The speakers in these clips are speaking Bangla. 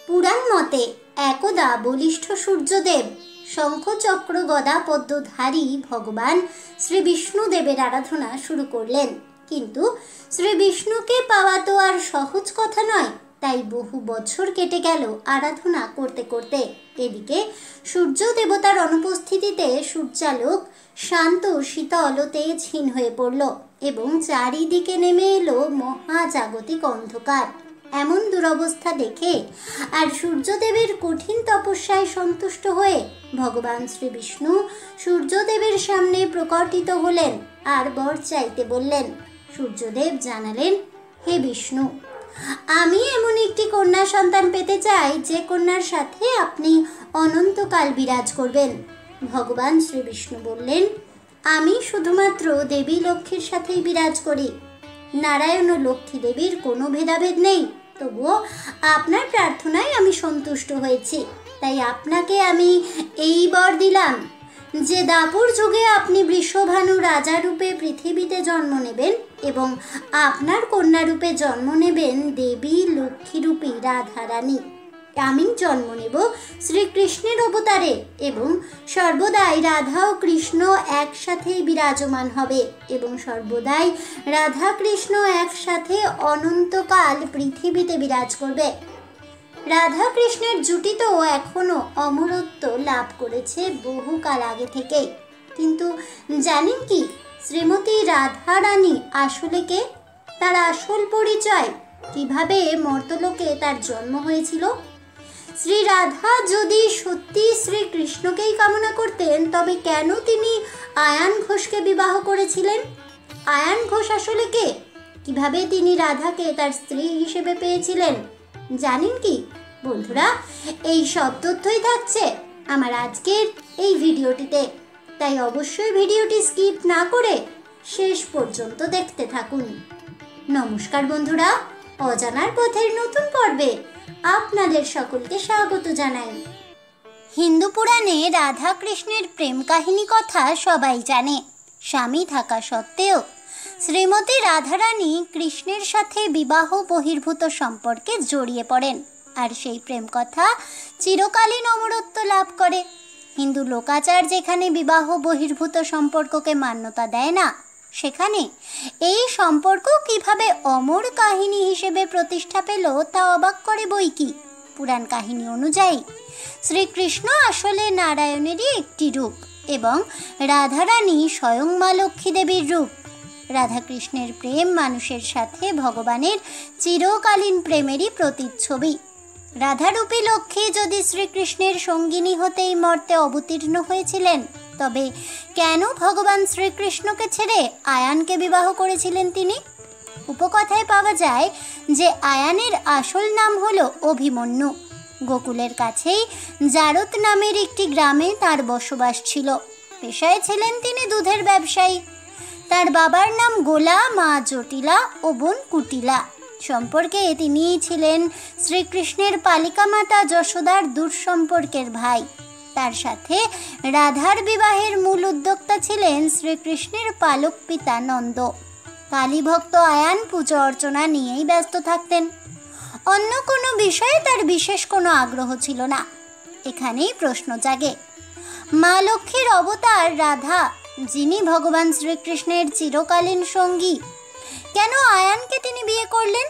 পুরাণ মতে একদা বলিষ্ঠ সূর্যদেব শঙ্খচক্র গদা পদ্মধারী ভগবান শ্রী বিষ্ণুদেবের আরাধনা শুরু করলেন। কিন্তু শ্রী বিষ্ণুকে পাওয়া তো আর সহজ কথা নয়, তাই বহু বছর কেটে গেল আরাধনা করতে করতে। এদিকে সূর্য দেবতার অনুপস্থিতিতে সূর্যালোক শান্ত শীতল তেজহীন হয়ে পড়ল এবং চারিদিকে নেমে এলো মহাজাগতিক অন্ধকার। এমন দুরবস্থা দেখে আর সূর্যদেবের কঠিন তপস্যায় সন্তুষ্ট হয়ে ভগবান শ্রী বিষ্ণু সূর্যদেবের সামনে প্রকটিত হলেন আর বর চাইতে বললেন। সূর্যদেব জানালেন, হে বিষ্ণু, আমি এমন একটি কন্যা সন্তান পেতে চাই যে কন্যার সাথে আপনি অনন্তকাল বিরাজ করবেন। ভগবান শ্রী বিষ্ণু বললেন, আমি শুধুমাত্র দেবী লক্ষ্মীর সাথেই বিরাজ করি। নারায়ণ ও লক্ষ্মী দেবীর কোনো ভেদাভেদ নেই। তবুও আপনার প্রার্থনায় আমি সন্তুষ্ট হয়েছি, তাই আপনাকে আমি এই বর দিলাম যে দাপর যুগে আপনি বৃষভানু রাজা রূপে পৃথিবীতে জন্ম নেবেন এবং আপনার কন্যা রূপে জন্ম নেবেন দেবী লক্ষ্মী রূপী রাধারানী। আমি জন্ম নেব শ্রীকৃষ্ণের অবতারে এবং সর্বদাই রাধা ও কৃষ্ণ একসাথেই বিরাজমান হবে এবং সর্বদাই রাধা কৃষ্ণ একসাথে অনন্তকাল পৃথিবীতে বিরাজ করবে। রাধা কৃষ্ণের জুটি তো এখনো অমরত্ব লাভ করেছে বহুকাল আগে থেকেই। কিন্তু জানেন কি, শ্রীমতী রাধারানী আসলে কে? তার আসল পরিচয়, কিভাবে মর্তলোকে তার জন্ম হয়েছিল? শ্রী রাধা যদি সত্যি শ্রীকৃষ্ণকেই কামনা করতেন, তবে কেন তিনি আয়ান ঘোষকে বিবাহ করেছিলেন? আয়ান ঘোষ আসলে কে? কিভাবে তিনি রাধাকে তার স্ত্রী হিসেবে পেয়েছিলেন? জানেন কি বন্ধুরা, এই সব তথ্যই থাকছে আমার আজকের এই ভিডিওটিতে, তাই অবশ্যই ভিডিওটি স্কিপ না করে শেষ পর্যন্ত দেখতে থাকুন। নমস্কার বন্ধুরা, অজানার পথের নতুন পর্বে আপনাদের সকলকে স্বাগত জানাই। হিন্দু পুরাণে রাধা কৃষ্ণের প্রেম কাহিনী কথা সবাই জানে। স্বামী থাকা সত্ত্বেও শ্রীমতী রাধারানী কৃষ্ণের সাথে বিবাহ বহির্ভূত সম্পর্কে জড়িয়ে পড়েন, আর সেই প্রেম কথা চিরকালীন অমরত্ব লাভ করে। হিন্দু লোকাচার যেখানে বিবাহ বহির্ভূত সম্পর্ককে মান্যতা দেয় না, সেখানে এই সম্পর্ক কিভাবে অমর কাহিনী হিসেবে প্রতিষ্ঠা পেল তা অবাক করে বই কি। পুরাণ কাহিনী অনুযায়ী শ্রীকৃষ্ণ আসলে নারায়ণেরই একটি রূপ এবং রাধারানী স্বয়ং মা লক্ষ্মী দেবীর রূপ। রাধাকৃষ্ণের প্রেম মানুষের সাথে ভগবানের চিরকালীন প্রেমেরই প্রতিচ্ছবি। রাধারূপী লক্ষ্মী যদি শ্রীকৃষ্ণের সঙ্গিনী হতেই মর্তে অবতীর্ণ হয়েছিলেন, তবে কেন ভগবান শ্রীকৃষ্ণকে ছেড়ে আয়ানকে বিবাহ করেছিলেন তিনি? উপকথায় পাওয়া যায় যে আয়ানের আসল নাম হলো অভিমন্যু। গোকুলের কাছেই জারত নামের একটি গ্রামে তার বসবাস ছিল। পেশায় ছিলেন তিনি দুধের ব্যবসায়ী। তার বাবার নাম গোলা, মা জটিলা ও বোন কুটিলা। সম্পর্কে তিনি ছিলেন শ্রীকৃষ্ণের পালিকা মাতা যশোদার দূর সম্পর্কের ভাই। তার সাথে রাধার বিবাহের মূল উদ্যোক্তা ছিলেন শ্রীকৃষ্ণের পালক পিতা নন্দ। কালীভক্ত আয়ান পূজা অর্চনা নিয়েই ব্যস্ত থাকতেন। অন্য কোনো বিষয়ে তার বিশেষ কোনো আগ্রহ ছিল না। এখানেই প্রশ্ন জাগে, মা লক্ষ্মীর অবতার রাধা, যিনি ভগবান শ্রীকৃষ্ণের চিরকালীন সঙ্গী, কেন আয়ানকে তিনি বিয়ে করলেন?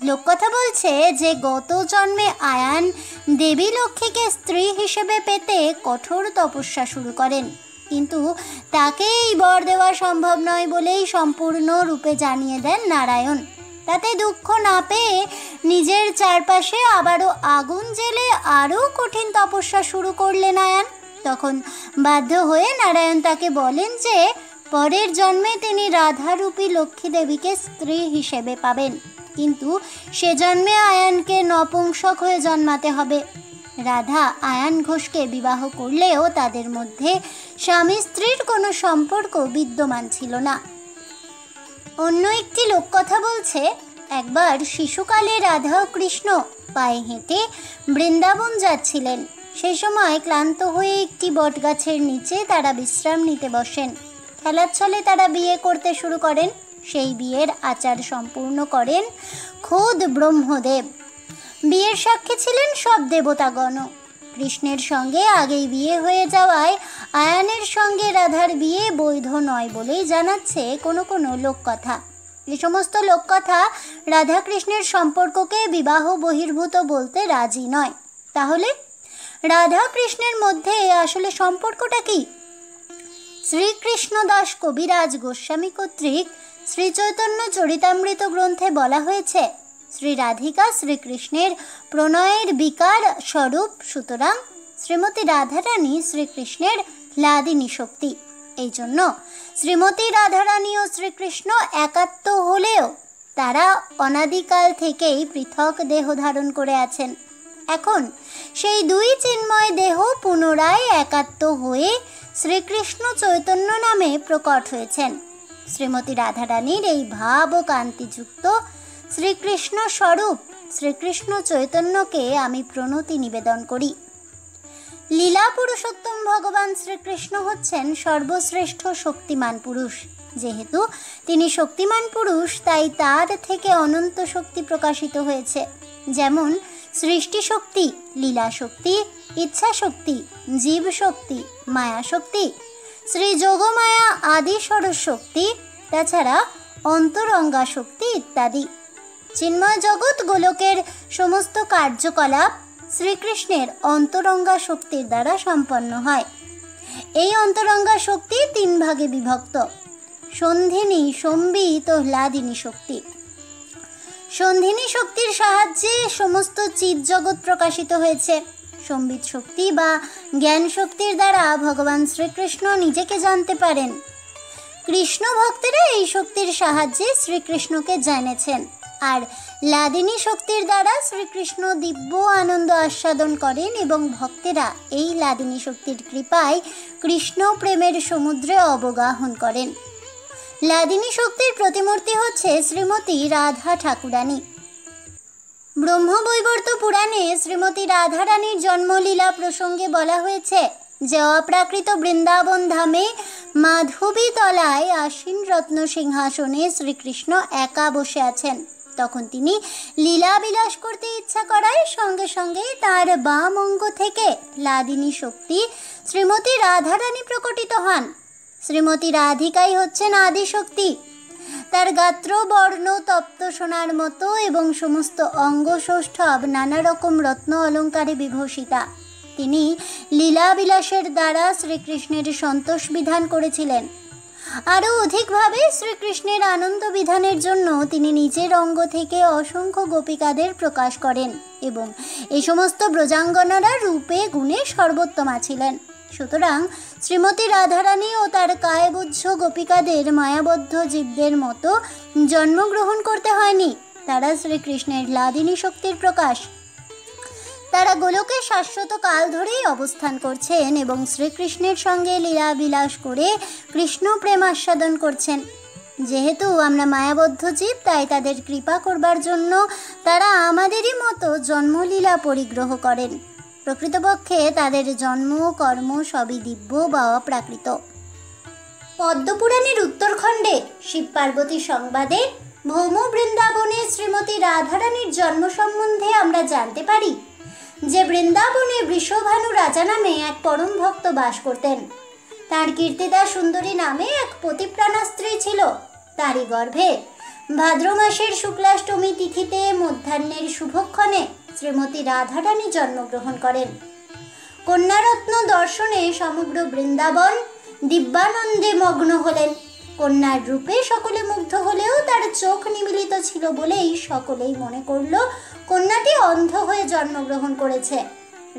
লোককথা বলছে যে গত জন্মে আয়ান দেবী লক্ষ্মীকে স্ত্রী হিসেবে পেতে কঠোর তপস্যা শুরু করেন, কিন্তু তাকে এই বর দেওয়া সম্ভব নয় বলেই সম্পূর্ণ রূপে জানিয়ে দেন নারায়ণ। তাতে দুঃখ না পেয়ে নিজের চারপাশে আবারও আগুন জ্বেলে আরও কঠিন তপস্যা শুরু করলেন আয়ান। তখন বাধ্য হয়ে নারায়ণ তাকে বলেন যে পরের জন্মে তিনি রাধারূপী লক্ষ্মী দেবীকে স্ত্রী হিসেবে পাবেন, কিন্তু সে জন্মে আয়ানকে নপুংসক হয়ে জন্মাতে হবে। রাধা আয়ান ঘোষকে বিবাহ করলেও তাদের মধ্যে স্বামী স্ত্রীর কোনো সম্পর্ক বিদ্যমান ছিল না। অন্য একটি লোককথা বলছে, একবার শিশুকালে রাধা ও কৃষ্ণ পায়ে হেঁটে বৃন্দাবন যাচ্ছিলেন। সেই সময় ক্লান্ত হয়ে একটি বটগাছের নিচে তারা বিশ্রাম নিতে বসেন। খেলার ছলে তারা বিয়ে করতে শুরু করেন। সেই বিয়ের আচার সম্পূর্ণ করেন খোদ ব্রহ্মদেব। বিয়ের সাক্ষী ছিলেন সব দেবতাগণ। কৃষ্ণের সঙ্গে আগেই বিয়ে হয়ে যাওয়ায় আয়ানের সঙ্গে রাধার বিয়ে বৈধ নয় বলেই জানাচ্ছে কোনো কোনো লোককথা। এই সমস্ত লোককথা রাধা কৃষ্ণের সম্পর্ককে বিবাহ বহির্ভূত বলতে রাজি নয়। তাহলে রাধা কৃষ্ণের মধ্যে আসলে সম্পর্কটা কি? শ্রীকৃষ্ণ দাস কবিরাজ গোস্বামী কর্তৃক শ্রী চৈতন্য চরিতামৃত গ্রন্থে বলা হয়েছে, শ্রী রাধিকা শ্রীকৃষ্ণের প্রণয়ের বিকার স্বরূপ, সুতরাং শ্রীমতী রাধারানী শ্রীকৃষ্ণের লাদিনী শক্তি। এই জন্য শ্রীমতী রাধারানী ও শ্রীকৃষ্ণ একাত্ম হলেও তারা অনাদিকাল থেকেই পৃথক দেহ ধারণ করে আছেন। এখন সেই দুই চিন্ময় দেহ পুনরায় একাত্ম হয়ে শ্রীকৃষ্ণ চৈতন্য নামে প্রকট হয়েছেন। শ্রীমতী রাধারানীর এই ভাব ও কান্তিযুক্ত শ্রীকৃষ্ণ স্বরূপ শ্রীকৃষ্ণ চৈতন্যকে আমি প্রণতি নিবেদন করি। লীলা পুরুষোত্তম ভগবান শ্রীকৃষ্ণ হচ্ছেন সর্বশ্রেষ্ঠ শক্তিমান পুরুষ। যেহেতু তিনি শক্তিমান পুরুষ, তাই তার থেকে অনন্ত শক্তি প্রকাশিত হয়েছে, যেমন সৃষ্টি শক্তি, লীলা শক্তি, ইচ্ছা শক্তি, জীব শক্তি, মায়া শক্তি, শ্রী যোগমায়া আদি ষড়শ শক্তি, তাছাড়া অন্তরঙ্গা শক্তি ইত্যাদি। চিন্ময় জগৎ গোলকের সমস্ত কার্যকলাপ শ্রীকৃষ্ণের অন্তরঙ্গা শক্তির দ্বারা সম্পন্ন হয়। এই অন্তরঙ্গা শক্তি তিন ভাগে বিভক্ত: সন্ধিনী, সম্বিত ও লাদিনী শক্তি। সন্ধিনী শক্তির সাহায্যে সমস্ত চিৎ জগৎ প্রকাশিত হয়েছে। সম্বিত শক্তি বা জ্ঞান শক্তির দ্বারা ভগবান শ্রীকৃষ্ণ নিজেকে জানতে পারেন। কৃষ্ণ ভক্তেরা এই শক্তির সাহায্যে শ্রীকৃষ্ণকে জেনেছেন, আর লাদিনী শক্তির দ্বারা শ্রীকৃষ্ণ দিব্য আনন্দ আস্বাদন করেন এবং ভক্তেরা এই লাদিনী শক্তির কৃপায় কৃষ্ণ প্রেমের সমুদ্রে অবগাহন করেন। লাদিনী শক্তির প্রতিমূর্তি হচ্ছে শ্রীমতী রাধা ঠাকুরানী। ব্রহ্মবৈবর্ত পুরাণে শ্রীমতী রাধারানীর জন্মলীলা প্রসঙ্গে বলা হয়েছে যে অপ্রাকৃত বৃন্দাবন ধামে মাধবী তলায় আসীন রত্ন সিংহাসনে শ্রীকৃষ্ণ একা বসে আছেন। তখন তিনি লীলা বিলাস করতে ইচ্ছা করায় সঙ্গে সঙ্গে তার বাম অঙ্গ থেকে লাদিনী শক্তি শ্রীমতী রাধারানী প্রকটিত হন। শ্রীমতী রাধিকাই হচ্ছেন আদি শক্তি। তার গাত্র বর্ণ তপ্ত সোনার মতো এবং সমস্ত অঙ্গ সৌষ্ঠব নানা রকম রত্ন অলঙ্কারে বিভূষিতা। তিনি লীলা বিলাসের দ্বারা শ্রীকৃষ্ণের সন্তোষ বিধান করেছিলেন। আরও অধিকভাবে শ্রীকৃষ্ণের আনন্দ বিধানের জন্য তিনি নিজের অঙ্গ থেকে অসংখ্য গোপিকাদের প্রকাশ করেন এবং এই সমস্ত ব্রজাঙ্গনারা রূপে গুণে সর্বোত্তমা ছিলেন। সুতরাং শ্রীমতী রাধারানী ও তার কায়বুদ্ধ গোপিকাদের মায়াবদ্ধ জীবদের মতো জন্মগ্রহণ করতে হয়নি। তারা শ্রীকৃষ্ণের লাদিনী শক্তির প্রকাশ। তারা গোলকে শাশ্বত কাল ধরেই অবস্থান করছেন এবং শ্রীকৃষ্ণের সঙ্গে লীলা বিলাস করে কৃষ্ণ প্রেম আস্বাদন করছেন। যেহেতু আমরা মায়াবদ্ধ জীব, তাই তাদের কৃপা করবার জন্য তারা আমাদেরই মতো জন্মলীলা পরিগ্রহ করেন। প্রকৃতপক্ষে তাদের জন্ম কর্ম সবই দিব্য বা অপ্রাকৃত। পদ্মপুরাণের উত্তরখণ্ডে শিব পার্বতী সংবাদে ভৌম বৃন্দাবনে শ্রীমতী রাধারানীর জন্ম সম্বন্ধে আমরা জানতে পারি যে বৃন্দাবনে বৃষভানু রাজা নামে এক পরম ভক্ত বাস করতেন। তার কীর্তিদা সুন্দরী নামে এক পতিপ্রাণা স্ত্রী ছিল। তারই গর্ভে ভাদ্র মাসের শুক্লাষ্টমী তিথিতে মধ্যাহ্নের শুভক্ষণে শ্রীমতী রাধারানী জন্মগ্রহণ করেন। কন্যারত্ন দর্শনে সমগ্র বৃন্দাবন দিব্যানন্দে মগ্ন হলেন। কন্যার রূপে সকলে মুগ্ধ হলেও তার চোখ নিমীলিত ছিল বলেই সকলেই মনে করল কন্যাটি অন্ধ হয়ে জন্মগ্রহণ করেছে।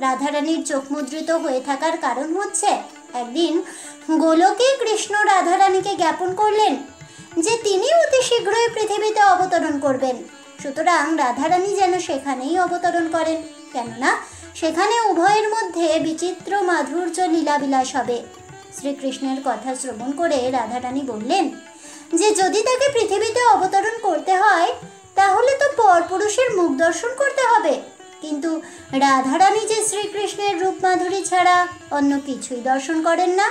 রাধারানীর চোখ মুদ্রিত হয়ে থাকার কারণ হচ্ছে, একদিন গোলকে কৃষ্ণ রাধারানীকে জ্ঞাপন করলেন যে তিনি অতি শীঘ্রই পৃথিবীতে অবতরণ করবেন। সুতরাং রাধারানী যেন সেখানেই অবতরণ করেন, কেননা সেখানে উভয়ের মধ্যে বিচিত্র মাধুর্য লীলাবিলাস হবে। শ্রীকৃষ্ণের কথা শ্রবণ করে রাধারানী বললেন যে যদি তাকে পৃথিবীতে অবতরণ করতে হয় তাহলে তো পরপুরুষের মুখ দর্শন করতে হবে। কিন্তু রাধারানী যে শ্রীকৃষ্ণের রূপ মাধুরী ছাড়া অন্য কিছুই দর্শন করেন না,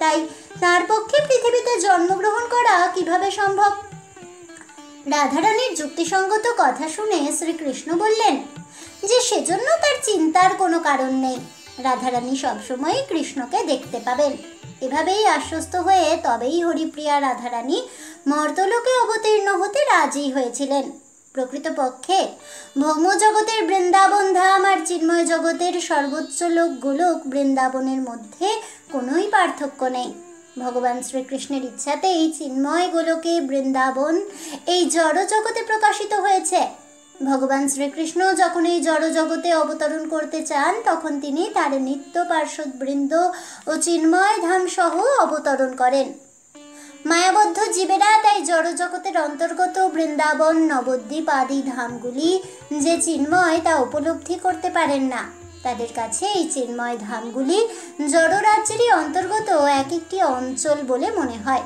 তাই তার পক্ষে পৃথিবীতে জন্মগ্রহণ করা কিভাবে সম্ভব? রাধারানীর যুক্তিসঙ্গত কথা শুনে শ্রীকৃষ্ণ বললেন, যে সেজন্য তার চিন্তার কোনো কারণ নেই। রাধারানী সবসময় কৃষ্ণকে দেখতে পাবেন। এভাবেই আশ্বস্ত হয়ে তবেই হরিপ্রিয়া রাধারানী মর্তলোকে অবতীর্ণ হতে রাজি হয়েছিলেন। প্রকৃতপক্ষে ভৌম জগতের বৃন্দাবন ধাম আর চিন্ময় জগতের সর্বোচ্চ লোক গোলক বৃন্দাবনের মধ্যে কোনোই পার্থক্য নেই। ভগবান শ্রীকৃষ্ণের ইচ্ছাতেই চিন্ময় গোলকে বৃন্দাবন এই জড় জগতে প্রকাশিত হয়েছে। ভগবান শ্রীকৃষ্ণ যখন এই জড় জগতে অবতরণ করতে চান, তখন তিনি তার নিত্য পার্ষদ বৃন্দ ও চিন্ময় ধাম সহ অবতরণ করেন। মায়াবদ্ধ জীবেরা তাই জড় জগতের অন্তর্গত বৃন্দাবন, নবদ্বীপ আদি ধামগুলি যে চিন্ময় তা উপলব্ধি করতে পারেন না। তাদের কাছে এই চিন্ময় ধামগুলি জড় রাজ্যেরই অন্তর্গত এক একটি অঞ্চল বলে মনে হয়।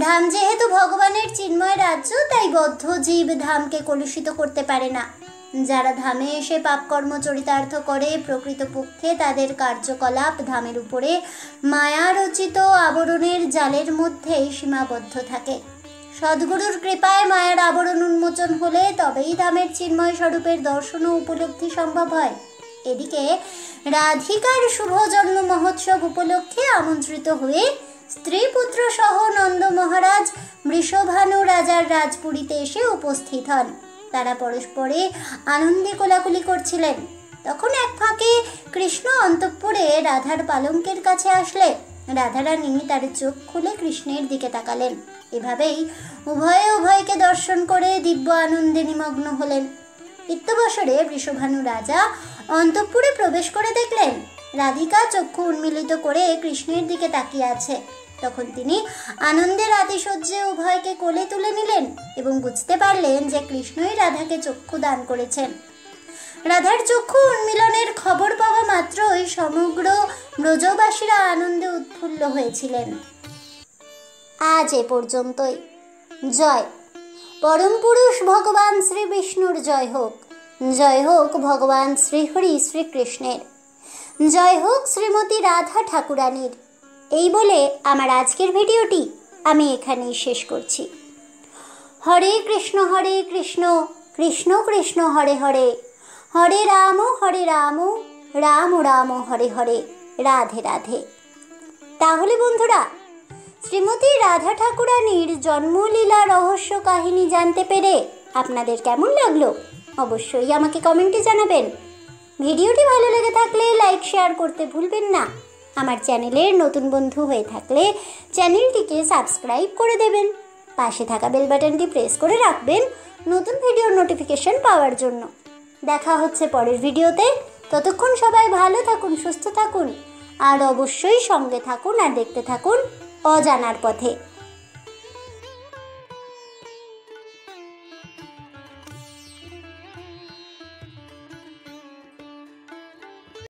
ধাম যেহেতু ভগবানের চিন্ময় রাজ্য, তাই বদ্ধ জীব ধামকে কলুষিত করতে পারে না। যারা ধামে এসে পাপকর্ম চরিতার্থ করে, প্রকৃতপক্ষে তাদের কার্যকলাপ ধামের উপরে মায়ারচিত আবরণের জালের মধ্যেই সীমাবদ্ধ থাকে। সদ্গুরুর কৃপায় মায়ার আবরণ উন্মোচন হলে তবেই ধামের চিন্ময় স্বরূপের দর্শন ও উপলব্ধি সম্ভব হয়। এদিকে রাধিকার শুভ জন্ম মহোৎসব উপলক্ষে আমন্ত্রিত হয়ে স্ত্রী পুত্র সহ নন্দ মহারাজ বৃষভানু রাজার রাজপুরীতে এসে উপস্থিত হন। তারা পরস্পরে আনন্দে কোলাকুলি করছিলেন। তখন এক ফাঁকে কৃষ্ণ অন্তঃপুরে রাধার পালঙ্কের কাছে আসলে রাধারানী তার চোখ খুলে কৃষ্ণের দিকে তাকালেন। এভাবেই উভয়ে উভয়কে দর্শন করে দিব্য আনন্দে নিমগ্ন হলেন। ইত্যবসরে বৃষভানু রাজা অন্তঃপুরে প্রবেশ করে দেখলেন রাধিকা চক্ষু উন্মিলিত করে কৃষ্ণের দিকে তাকিয়ে আছে। তখন তিনি আনন্দের আতিশয্যে উভয়কে কোলে তুলে নিলেন এবং বুঝতে পারলেন যে কৃষ্ণই রাধাকে চক্ষু দান করেছেন। রাধার চক্ষু উন্মিলনের খবর পাওয়া মাত্রই সমগ্র ব্রজবাসীরা আনন্দে উৎফুল্ল হয়েছিলেন। আজ এ পর্যন্তই। জয় পরম পুরুষ ভগবান শ্রী বিষ্ণুর জয় হোক। জয় হোক ভগবান শ্রীহরি শ্রীকৃষ্ণের। জয় হোক শ্রীমতী রাধা ঠাকুরানীর। এই বলে আমার আজকের ভিডিওটি আমি এখানেই শেষ করছি। হরে কৃষ্ণ কৃষ্ণ কৃষ্ণ হরে হরে, হরে রাম রাম রাম হরে হরে, রাধে রাধে। তাহলে বন্ধুরা, শ্রীমতী রাধা ঠাকুরানীর জন্মলীলা রহস্য কাহিনী জানতে পেরে আপনাদের কেমন লাগলো অবশ্যই আমাকে কমেন্টে জানাবেন। ভিডিওটি ভালো লেগে থাকলে লাইক শেয়ার করতে ভুলবেন না। আমার চ্যানেলের নতুন বন্ধু হয়ে থাকলে চ্যানেলটিকে সাবস্ক্রাইব করে দেবেন। পাশে থাকা বেল বাটনটি প্রেস করে রাখবেন নতুন ভিডিওর নোটিফিকেশন পাওয়ার জন্য। দেখা হচ্ছে পরের ভিডিওতে। ততক্ষণ সবাই ভালো থাকুন, সুস্থ থাকুন আর অবশ্যই সঙ্গে থাকুন আর দেখতে থাকুন অজানার পথে।